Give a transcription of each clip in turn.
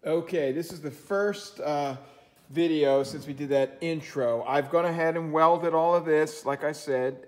Okay, this is the first video since we did that intro. I've gone ahead and welded all of this. Like I said,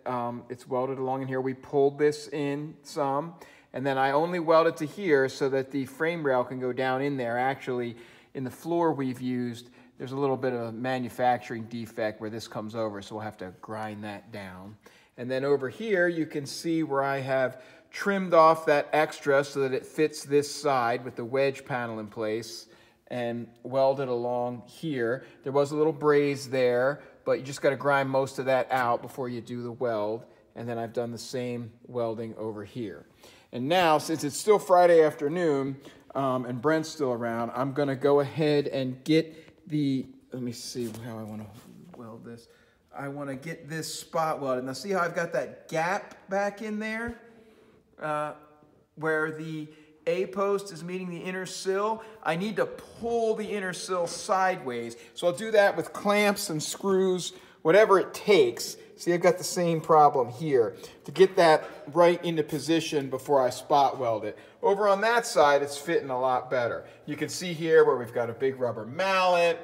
it's welded along in here. We pulled this in some, and then I only welded to here so that the frame rail can go down in there. Actually, in the floor we've used, there's a little bit of a manufacturing defect where this comes over, so we'll have to grind that down. And then over here, you can see where I have trimmed off that extra so that it fits this side with the wedge panel in place and welded along here. There was a little braze there, but you just got to grind most of that out before you do the weld. And then I've done the same welding over here. And now, since it's still Friday afternoon and Brent's still around, I'm going to go ahead and get the, let me see how I want to weld this. I want to get this spot welded. Now see how I've got that gap back in there? Where the A post is meeting the inner sill, I need to pull the inner sill sideways. So I'll do that with clamps and screws, whatever it takes. See, I've got the same problem here to get that right into position before I spot weld it. Over on that side, it's fitting a lot better. You can see here where we've got a big rubber mallet,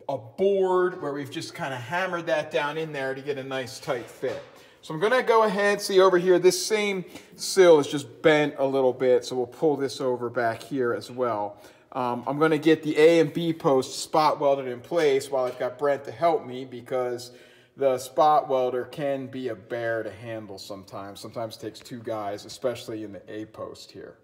a board where we've just kind of hammered that down in there to get a nice tight fit. So I'm going to go ahead, see over here, this same sill is just bent a little bit, so we'll pull this over back here as well. I'm going to get the A and B posts spot welded in place while I've got Brent to help me, because the spot welder can be a bear to handle sometimes. Sometimes it takes two guys, especially in the A post here.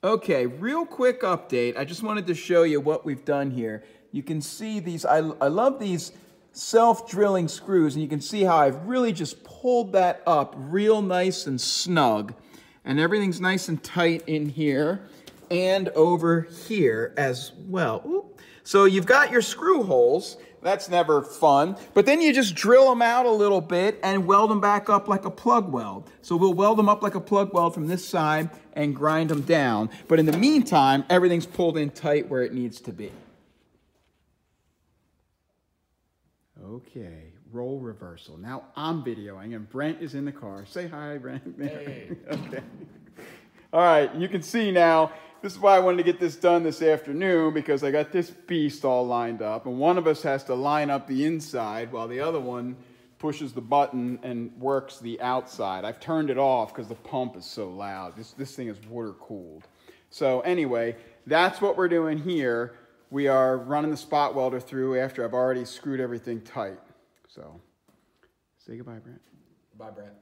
Okay, real quick update. I just wanted to show you what we've done here. You can see these, I love these self-drilling screws, and you can see how I've really just pulled that up real nice and snug, and everything's nice and tight in here and over here as well. Oop. So you've got your screw holes. That's never fun, but then you just drill them out a little bit and weld them back up like a plug weld. So we'll weld them up like a plug weld from this side and grind them down, but in the meantime, everything's pulled in tight where it needs to be. Okay, role reversal. Now I'm videoing and Brent is in the car. Say hi, Brent. Hey. Okay. All right, you can see now, this is why I wanted to get this done this afternoon, because I got this beast all lined up, and one of us has to line up the inside while the other one pushes the button and works the outside. I've turned it off because the pump is so loud. This thing is water cooled. So anyway, that's what we're doing here. We are running the spot welder through after I've already screwed everything tight. So, say goodbye, Brent. Bye, Brent.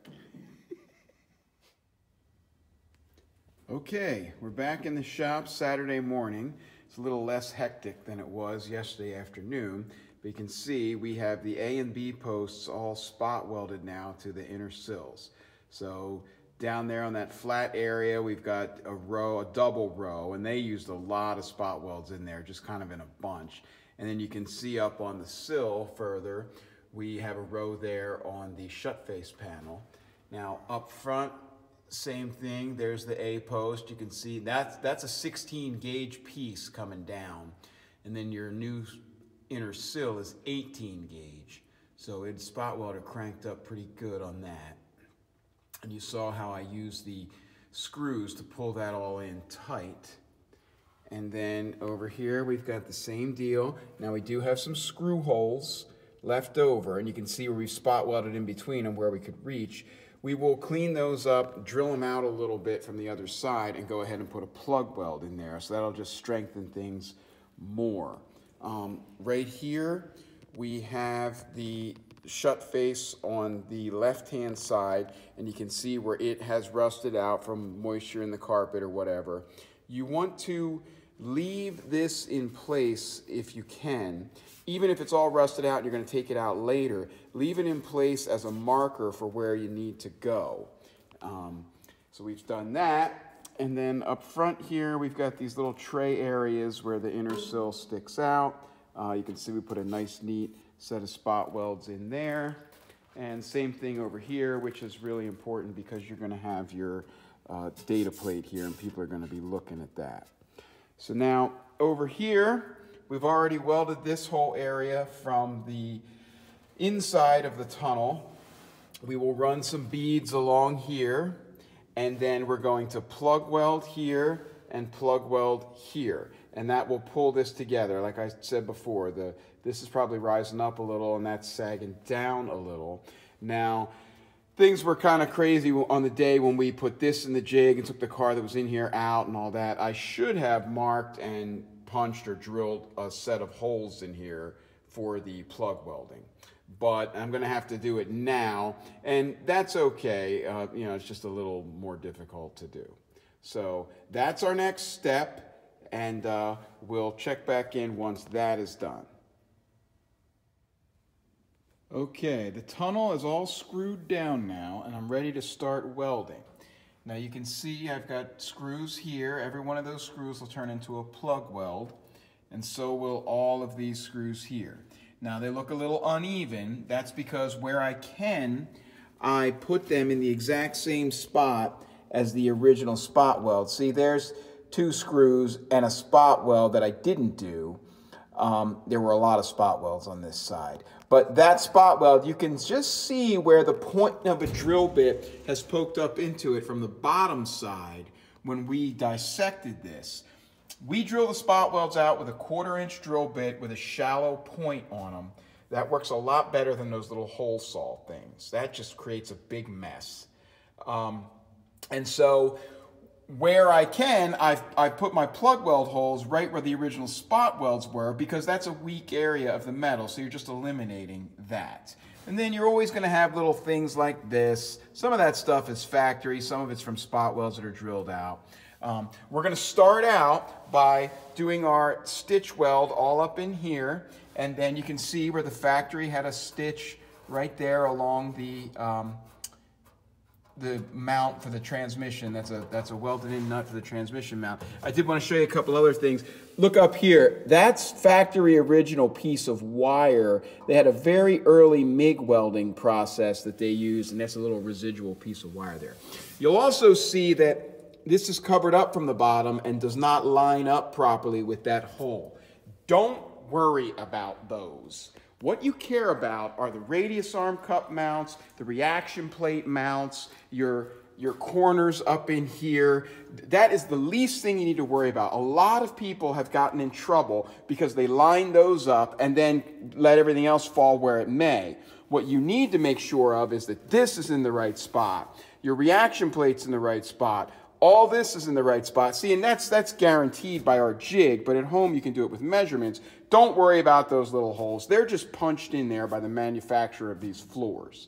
Okay, we're back in the shop Saturday morning. It's a little less hectic than it was yesterday afternoon. But you can see we have the A and B posts all spot welded now to the inner sills. So down there on that flat area, we've got a double row, and they used a lot of spot welds in there, just kind of in a bunch. And then you can see up on the sill further, we have a row there on the shut face panel. Now up front, same thing, there's the A post. You can see that's a 16 gauge piece coming down. And then your new inner sill is 18 gauge. So it's spot welder cranked up pretty good on that. And you saw how I used the screws to pull that all in tight. And then over here, we've got the same deal. Now we do have some screw holes left over, and you can see where we've spot welded in between them where we could reach. We will clean those up, drill them out a little bit from the other side, and go ahead and put a plug weld in there. So that'll just strengthen things more. Right here, we have the shut face on the left-hand side, and you can see where it has rusted out from moisture in the carpet or whatever. You want to leave this in place if you can. Even if it's all rusted out and you're going to take it out later, leave it in place as a marker for where you need to go. So we've done that. And then up front here, we've got these little tray areas where the inner sill sticks out. You can see we put a nice, neat set of spot welds in there. And same thing over here, which is really important because you're going to have your data plate here, and people are going to be looking at that. So now over here, we've already welded this whole area from the inside of the tunnel. We will run some beads along here, and then we're going to plug weld here and plug weld here. And that will pull this together. Like I said before, this is probably rising up a little and that's sagging down a little. Now, things were kind of crazy on the day when we put this in the jig and took the car that was in here out and all that. I should have marked and punched or drilled a set of holes in here for the plug welding. But I'm going to have to do it now, and that's okay. You know, it's just a little more difficult to do. So that's our next step, and we'll check back in once that is done. Okay, the tunnel is all screwed down now, and I'm ready to start welding. Now you can see I've got screws here. Every one of those screws will turn into a plug weld, and so will all of these screws here. Now they look a little uneven. That's because where I can, I put them in the exact same spot as the original spot weld. See, there's 2 screws and a spot weld that I didn't do. There were a lot of spot welds on this side. But that spot weld, you can just see where the point of a drill bit has poked up into it from the bottom side when we dissected this. We drill the spot welds out with a 1/4-inch drill bit with a shallow point on them. That works a lot better than those little hole saw things. That just creates a big mess. And so where I can, I've put my plug weld holes right where the original spot welds were because that's a weak area of the metal, so you're just eliminating that. And then you're always going to have little things like this. Some of that stuff is factory, some of it's from spot welds that are drilled out. We're going to start out by doing our stitch weld all up in here, and then you can see where the factory had a stitch right there along the mount for the transmission. That's a welded in nut for the transmission mount. I did want to show you a couple other things. Look up here. That's factory original piece of wire. They had a very early MIG welding process that they used, and that's a little residual piece of wire there. You'll also see that this is covered up from the bottom and does not line up properly with that hole. Don't worry about those. What you care about are the radius arm cup mounts, the reaction plate mounts, your corners up in here. That is the least thing you need to worry about. A lot of people have gotten in trouble because they line those up and then let everything else fall where it may. What you need to make sure of is that this is in the right spot. Your reaction plate's in the right spot. All this is in the right spot. See, and that's guaranteed by our jig, but at home you can do it with measurements. Don't worry about those little holes. They're just punched in there by the manufacturer of these floors.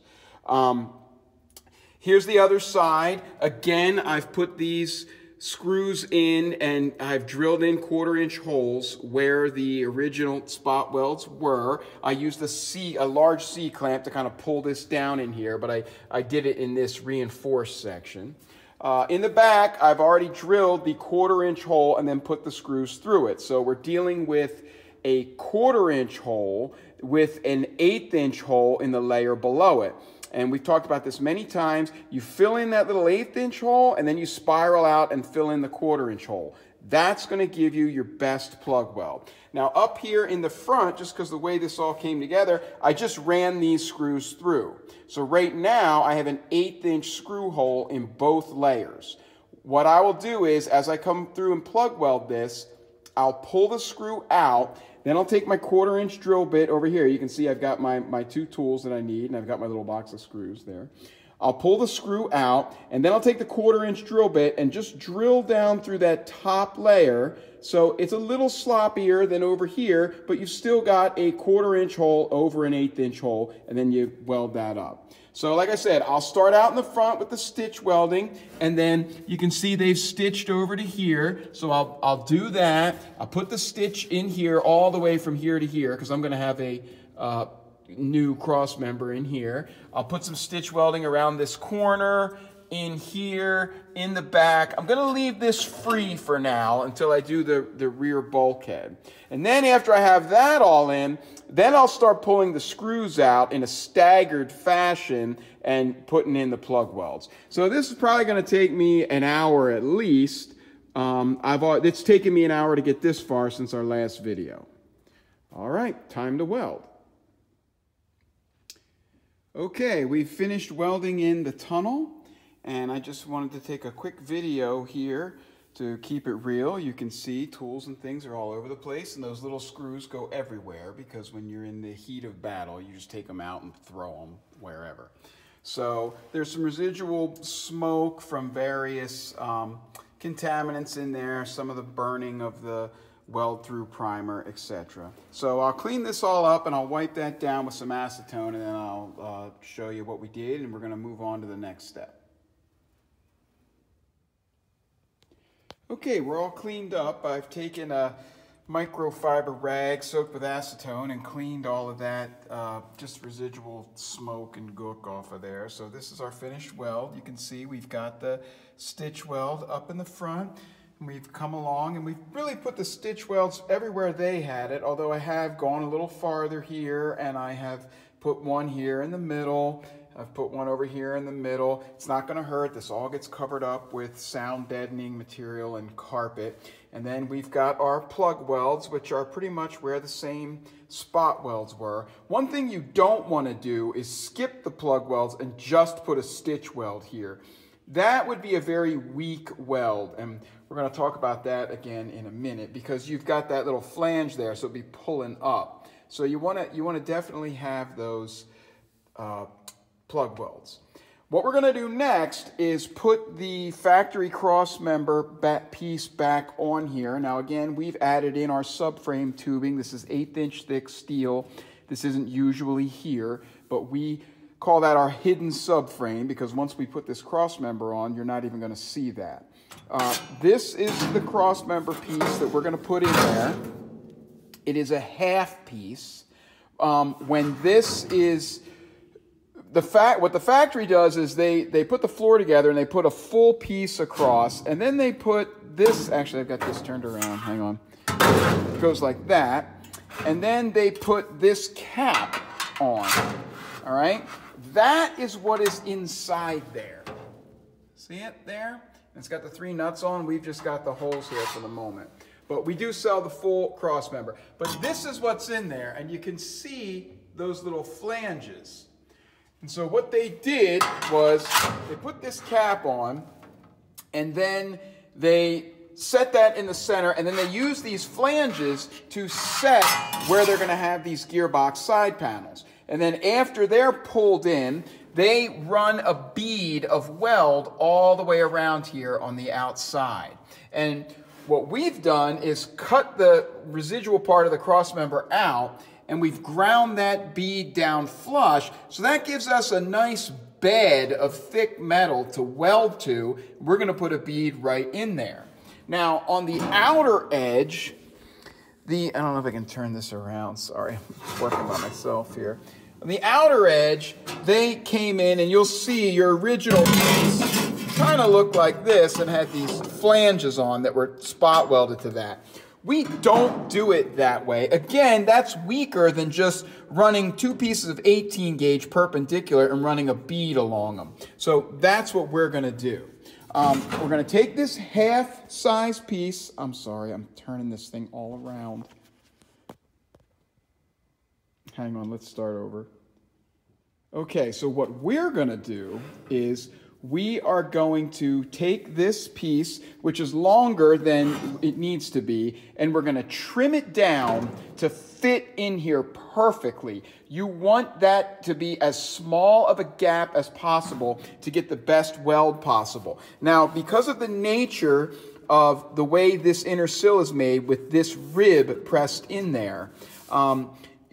Here's the other side. Again, I've put these screws in and I've drilled in 1/4-inch holes where the original spot welds were. I used a large C-clamp to kind of pull this down in here, but I did it in this reinforced section. In the back, I've already drilled the 1/4-inch hole and then put the screws through it. So we're dealing with a 1/4-inch hole with an 1/8-inch hole in the layer below it. And we've talked about this many times. You fill in that little 1/8-inch hole and then you spiral out and fill in the 1/4-inch hole. That's going to give you your best plug weld. Now up here in the front, just because the way this all came together, I just ran these screws through. So right now I have an 1/8-inch screw hole in both layers. What I will do is, as I come through and plug weld this, I'll pull the screw out, then I'll take my 1/4-inch drill bit over here. You can see I've got my 2 tools that I need, and I've got my little box of screws there. I'll pull the screw out, and then I'll take the 1/4-inch drill bit and just drill down through that top layer. So it's a little sloppier than over here, but you've still got a 1/4-inch hole over an 1/8-inch hole, and then you weld that up. So like I said, I'll start out in the front with the stitch welding, and then you can see they've stitched over to here. So I'll do that. I'll put the stitch in here all the way from here to here, because I'm going to have a new cross member in here. I'll put some stitch welding around this corner, in here, in the back. I'm going to leave this free for now until I do the rear bulkhead. And then after I have that all in, then I'll start pulling the screws out in a staggered fashion and putting in the plug welds. So this is probably going to take me an hour at least. It's taken me an hour to get this far since our last video. All right, time to weld. Okay, we've finished welding in the tunnel, and I just wanted to take a quick video here To keep it real, you can see tools and things are all over the place, and those little screws go everywhere because when you're in the heat of battle, you just take them out and throw them wherever. So there's some residual smoke from various contaminants in there, some of the burning of the weld through primer, etc. So I'll clean this all up and I'll wipe that down with some acetone, and then I'll show you what we did, and we're going to move on to the next step. Okay, we're all cleaned up. I've taken a microfiber rag soaked with acetone and cleaned all of that, just residual smoke and gook off of there. So this is our finished weld. You can see we've got the stitch weld up in the front. And we've come along and we've really put the stitch welds everywhere they had it, although I have gone a little farther here and I have put one here in the middle. I've put one over here in the middle. It's not going to hurt. This all gets covered up with sound deadening material and carpet. And then we've got our plug welds, which are pretty much where the same spot welds were. One thing you don't want to do is skip the plug welds and just put a stitch weld here. That would be a very weak weld, and we're going to talk about that again in a minute because you've got that little flange there, so it'll be pulling up. So you want to definitely have those plug welds. What we're going to do next is put the factory cross member piece back on here. Now again, we've added in our subframe tubing. This is 1/8" thick steel. This isn't usually here, but we call that our hidden subframe because once we put this cross member on, you're not even going to see that. This is the cross member piece that we're going to put in there. It is a half piece. When this is what the factory does is they put the floor together and they put a full piece across, and then they put this, actually I've got this turned around, hang on. It goes like that, and then they put this cap on, all right? That is what is inside there. See it there? It's got the 3 nuts on. We've just got the holes here for the moment. But we do sell the full cross member. But this is what's in there, and you can see those little flanges. And so what they did was they put this cap on, and then they set that in the center, and then they use these flanges to set where they're going to have these gearbox side panels. And then after they're pulled in, they run a bead of weld all the way around here on the outside. And what we've done is cut the residual part of the cross member out, and we've ground that bead down flush, so that gives us a nice bed of thick metal to weld to. We're going to put a bead right in there. Now, on the outer edge, I don't know if I can turn this around, sorry, I'm working by myself here. On the outer edge, they came in, and you'll see your original piece kind of looked like this and had these flanges on that were spot welded to that. We don't do it that way. Again, that's weaker than just running 2 pieces of 18 gauge perpendicular and running a bead along them. So that's what we're going to do. We're going to take this half size piece. I'm sorry, I'm turning this thing all around. Hang on, let's start over. Okay, so what we're going to do is we are going to take this piece, which is longer than it needs to be, and we're going to trim it down to fit in here perfectly. You want that to be as small of a gap as possible to get the best weld possible. Now, because of the nature of the way this inner sill is made with this rib pressed in there,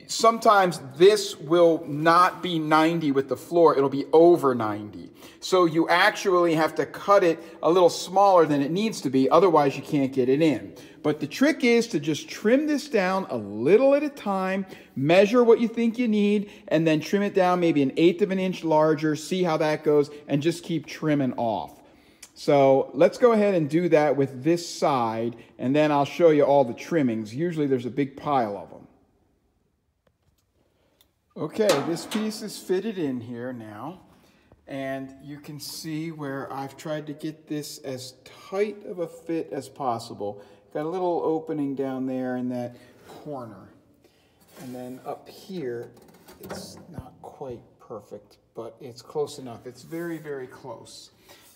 sometimes this will not be 90 with the floor, it'll be over 90. So you actually have to cut it a little smaller than it needs to be, otherwise you can't get it in. But the trick is to just trim this down a little at a time, measure what you think you need, and then trim it down maybe 1/8 of an inch larger, see how that goes, and just keep trimming off. So let's go ahead and do that with this side, and then I'll show you all the trimmings. Usually there's a big pile of them. Okay, this piece is fitted in here now, and you can see where I've tried to get this as tight of a fit as possible. Got a little opening down there in that corner, and then up here it's not quite perfect, but it's close enough. It's very, very close.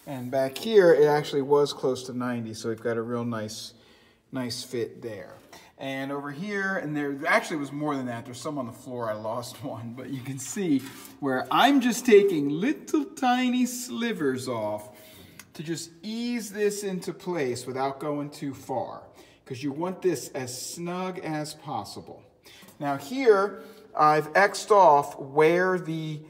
And back here, it actually was close to 90, so we've got a real nice fit there. And over here, and there actually was more than that. There's some on the floor. I lost one, but you can see where I'm just taking little tiny slivers off to just ease this into place without going too far, because you want this as snug as possible. Now here, I've X'd off where the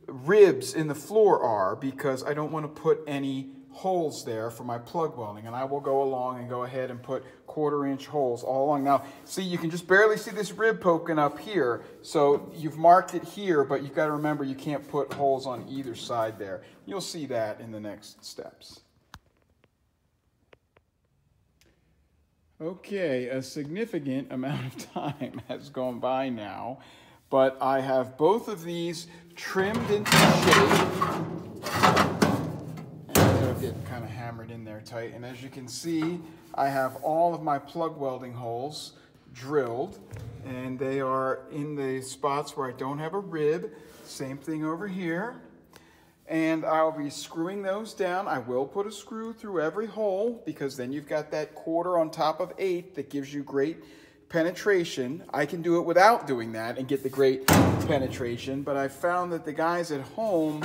ribs in the floor are because I don't want to put any holes there for my plug welding, and I will go along and go ahead and put 1/4-inch holes all along. Now see, you can just barely see this rib poking up here, so you've marked it here, but you've got to remember you can't put holes on either side there. You'll see that in the next steps. Okay, a significant amount of time has gone by now, but I have both of these trimmed into shape. Get kind of hammered in there tight, and as you can see, I have all of my plug welding holes drilled, and they are in the spots where I don't have a rib. Same thing over here, and I'll be screwing those down. I will put a screw through every hole because then you've got that 1/4 on top of 1/8 that gives you great penetration. I can do it without doing that and get the great penetration, but I found that the guys at home,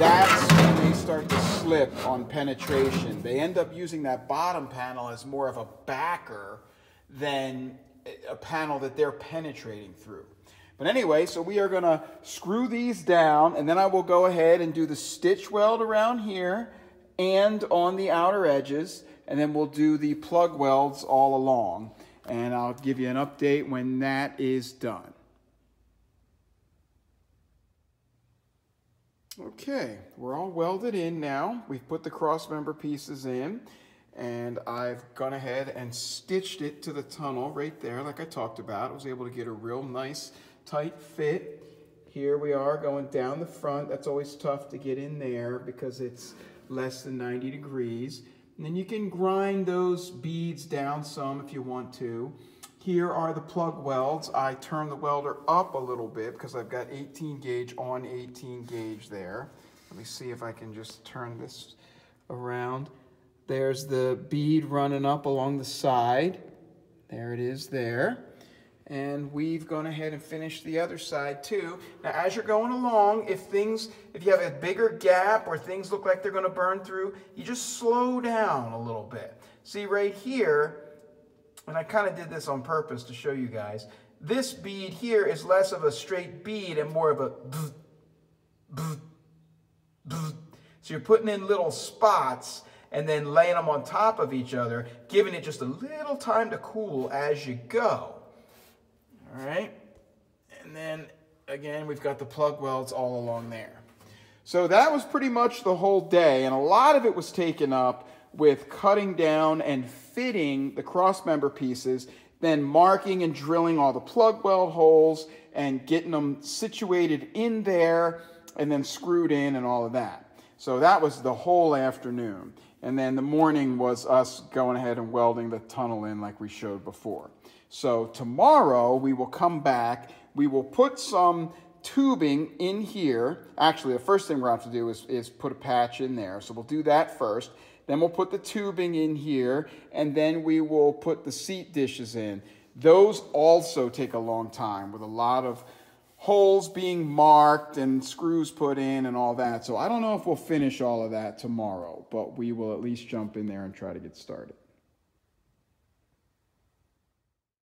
that's when they start to slip on penetration. They end up using that bottom panel as more of a backer than a panel that they're penetrating through. But anyway, so we are gonna screw these down, and then I will go ahead and do the stitch weld around here and on the outer edges, and then we'll do the plug welds all along. And I'll give you an update when that is done. Okay, we're all welded in now. We've put the crossmember pieces in, and I've gone ahead and stitched it to the tunnel right there like I talked about. I was able to get a real nice tight fit. Here we are going down the front. That's always tough to get in there because it's less than 90 degrees. And then you can grind those beads down some if you want to. Here are the plug welds. I turn the welder up a little bit because I've got 18 gauge on 18 gauge there. Let me see if I can just turn this around. There's the bead running up along the side. There it is there. And we've gone ahead and finished the other side too. Now as you're going along, if you have a bigger gap or things look like they're gonna burn through, you just slow down a little bit. See right here, and I kind of did this on purpose to show you guys, this bead here is less of a straight bead and more of a bzz, bzz, bzz. So you're putting in little spots and then laying them on top of each other, giving it just a little time to cool as you go. All right, and then again, we've got the plug welds all along there. So that was pretty much the whole day, and a lot of it was taken up with cutting down and fitting the crossmember pieces, then marking and drilling all the plug weld holes and getting them situated in there and then screwed in and all of that. So that was the whole afternoon. And then the morning was us going ahead and welding the tunnel in like we showed before. So tomorrow we will come back, we will put some tubing in here. Actually, the first thing we're going to have to do is put a patch in there. So we'll do that first. Then we'll put the tubing in here, and then we will put the seat dishes in. Those also take a long time with a lot of holes being marked and screws put in and all that. So I don't know if we'll finish all of that tomorrow, but we will at least jump in there and try to get started.